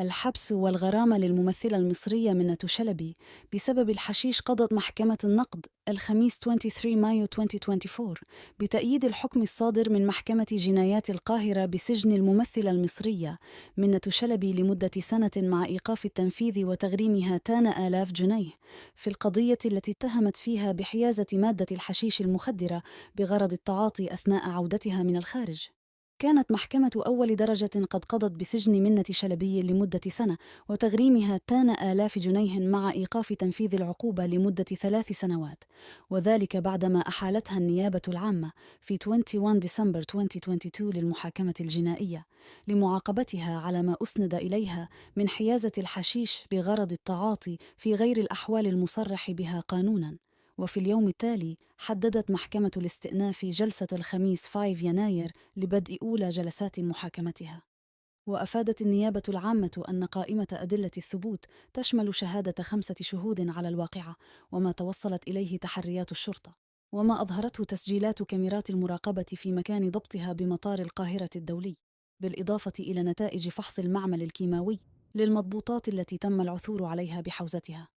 الحبس والغرامة للممثلة المصرية منة شلبي بسبب الحشيش قضت محكمة النقد الخميس 23 مايو 2024 بتأييد الحكم الصادر من محكمة جنايات القاهرة بسجن الممثلة المصرية منة شلبي لمدة سنة مع إيقاف التنفيذ وتغريمها 10,000 جنيه في القضية التي اتهمت فيها بحيازة مادة الحشيش المخدرة بغرض التعاطي أثناء عودتها من الخارج. كانت محكمة أول درجة قد قضت بسجن منة شلبي لمدة سنة وتغريمها 10,000 جنيه مع إيقاف تنفيذ العقوبة لمدة 3 سنوات، وذلك بعدما أحالتها النيابة العامة في 21 ديسمبر 2022 للمحاكمة الجنائية لمعاقبتها على ما أسند إليها من حيازة الحشيش بغرض التعاطي في غير الأحوال المصرح بها قانوناً. وفي اليوم التالي حددت محكمة الاستئناف جلسة الخميس 5 يناير لبدء أولى جلسات محاكمتها. وأفادت النيابة العامة أن قائمة أدلة الثبوت تشمل شهادة 5 شهود على الواقعة وما توصلت إليه تحريات الشرطة وما أظهرته تسجيلات كاميرات المراقبة في مكان ضبطها بمطار القاهرة الدولي، بالإضافة إلى نتائج فحص المعمل الكيماوي للمضبوطات التي تم العثور عليها بحوزتها.